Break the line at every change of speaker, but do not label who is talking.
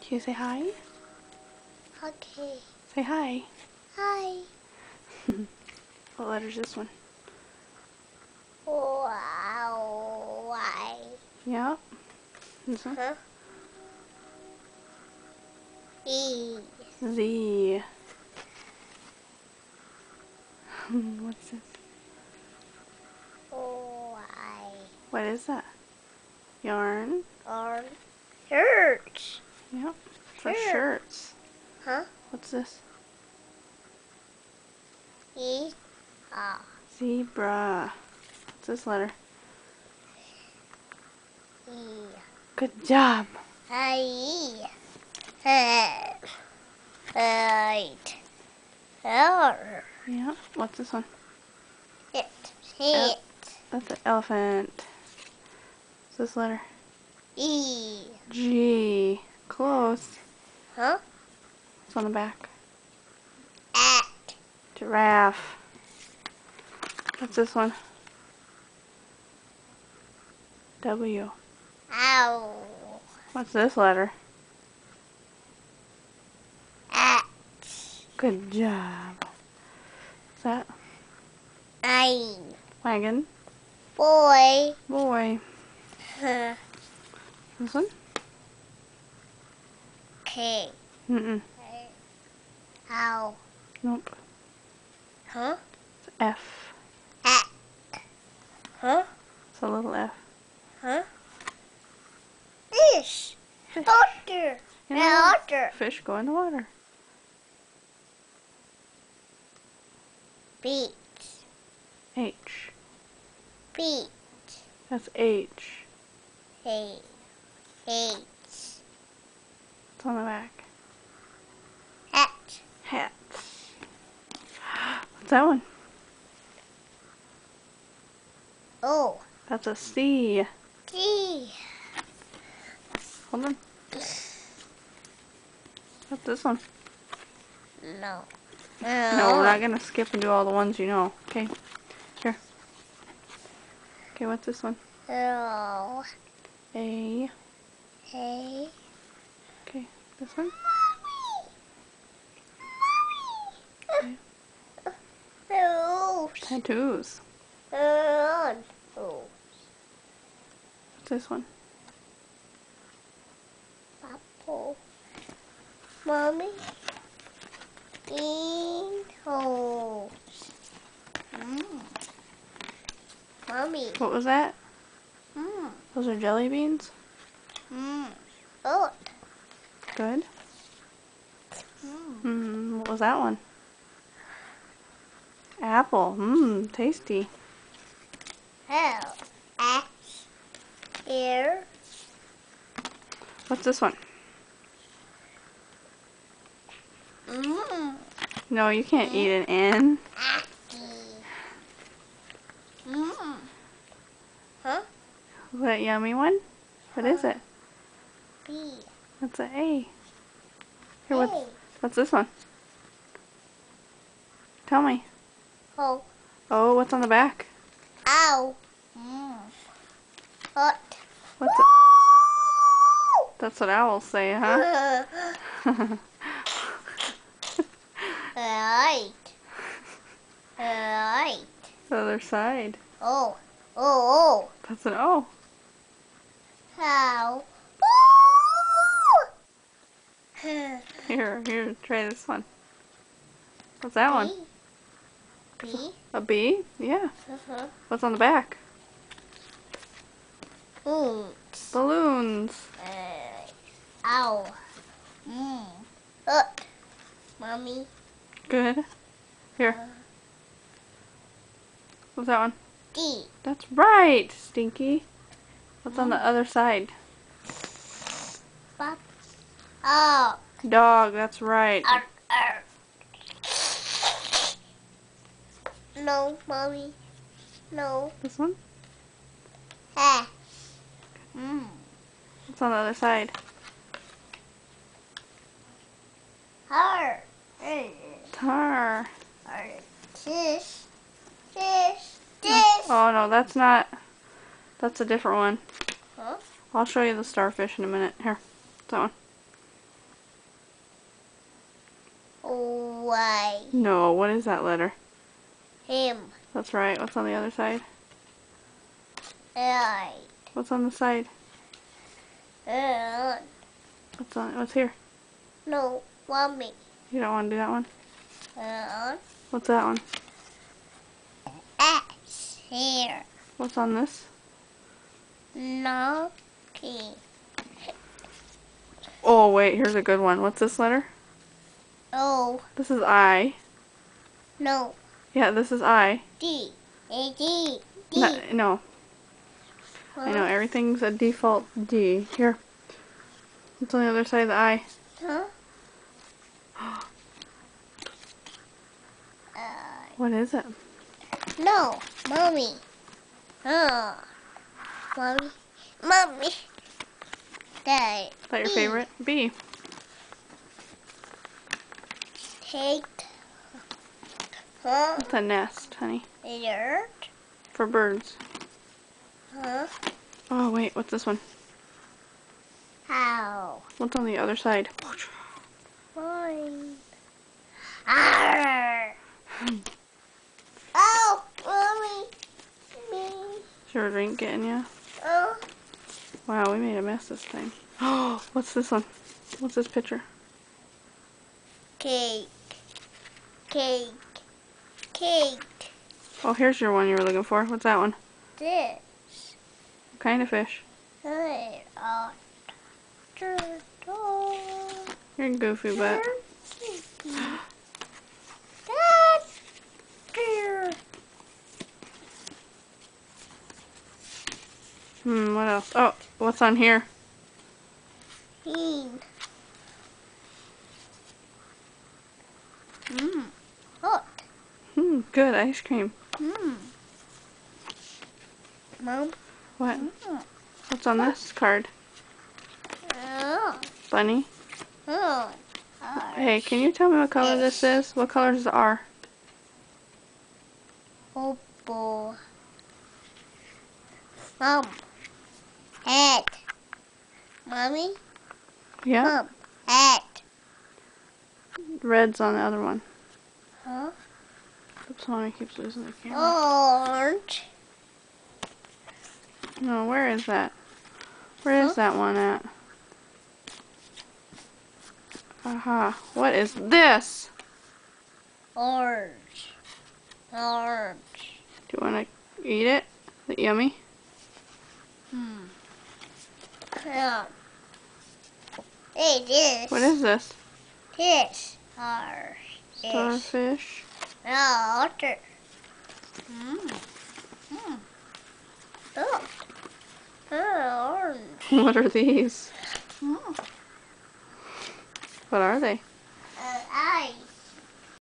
Can you say hi?
Okay.
Say hi.
Hi.
What letter is this one?
Wow. Why?
Yep. This one?
Huh? E.
Z. What's this?
Y.
What is that? Yarn.
Or shirts.
Yep. For
Shirt.
shirts.
Huh?
What's this?
E. Ah.
Zebra. What's this letter?
E.
Good job.
I. Head. Right. R.
Yep. What's this one?
It. It.
That's an elephant. What's this letter?
E.
G. Close.
Huh?
What's on the back?
At.
Giraffe. What's this one? W.
Ow.
What's this letter?
At.
Good job. What's that?
I.
Wagon.
Boy.
Boy.
Huh.
This one?
K.
Mm-mm.
Ow.
Nope.
Huh?
It's F.
At. Huh?
It's a little F.
Huh? Fish.
Fish.
Otter.
In the water.
Otter.
Fish go in the water.
Beach.
H.
Beach.
That's H.
Hey. H.
It's on the back.
Hat.
Hat. What's that one?
O.
That's a C.
T.
Hold on. What's this one?
No.
No, we're not going to skip and do all the ones you know. Okay. Here. Okay, what's this one?
No.
A.
Hey.
Okay, this one?
Mommy. No.
Tattoos.
No.
What's this one?
Apple. Mommy. In holes. Mommy.
What was that?
Mm.
Those are jelly beans?
Good.
Good. What was that one? Apple. Tasty.
Hell. X. Ear.
What's this one? No, you can't eat an N.
Huh?
Is that a yummy one? What is it?
B.
That's an A. Here,
Hey.
what's this one? Tell me.
Oh.
Oh, what's on the back?
Ow. What?
What's it? That's what owls say, huh?
Right. Right.
The other side.
Oh. Oh.
That's an O.
How?
Here, try this one. What's that one?
B.
A B? Yeah.
Uh-huh.
What's on the back?
Boots.
Balloons.
Ow. Look. Mommy.
Good. Here. What's that one?
D.
That's right, Stinky. What's on the other side?
Pop. Oh.
Dog, that's right.
No, Mommy. No.
This one?
Ah.
What's on the other side?
Her.
Tar.
This.
Oh no, that's not. That's a different one.
Huh?
I'll show you the starfish in a minute. Here, that one.
Y.
No, what is that letter?
Him.
That's right. What's on the other side?
I.
What's on the side?
Uh,
What's here?
no, mommy.
You don't want to do that one?
Uh,
What's that one?
S. Here.
What's on this?
No. P.
Oh, wait, here's a good one. What's this letter?
O.
This is I.
No.
Yeah, this is I.
D. A. D. D.
No. I know, everything's a default D. Here. What's on the other side of the I?
Huh?
What is it?
No, mommy. Mommy. Mommy. Dad.
Is that your favorite? B.
Take. Huh?
It's a nest, honey.
Dirt.
For birds.
Huh?
Oh, wait, what's this one?
How?
What's on the other side?
Mine. Arr. Oh, mommy. Me.
Is your drink getting ya?
Oh.
Wow, we made a mess this time. Oh, what's this one? What's this picture?
Cake. Cake. Cake.
Oh, here's your one you were looking for. What's that one?
This.
What kind of fish?
Hey, turtle.
You're a goofy butt.
That's here.
What else? Oh, what's on here?
Bean. Look.
Good ice cream.
Mom.
What? What's on this card?
Oh.
Bunny?
Oh.
Hey, can you tell me what color this is? What color is the R?
Opal. Mom. Head. Mommy.
Yeah?
Mom. Head.
Red's on the other one.
Huh?
Oops, mommy keeps losing the camera.
Orange.
No, where is that? Where is that one at? Aha. What is this?
Orange. Orange.
Do you want to eat it? Is it yummy?
Yeah. Hey, this.
What is this?
This. Orange.
Starfish.
Water. Look. Orange.
What are these? What are they?
Eyes.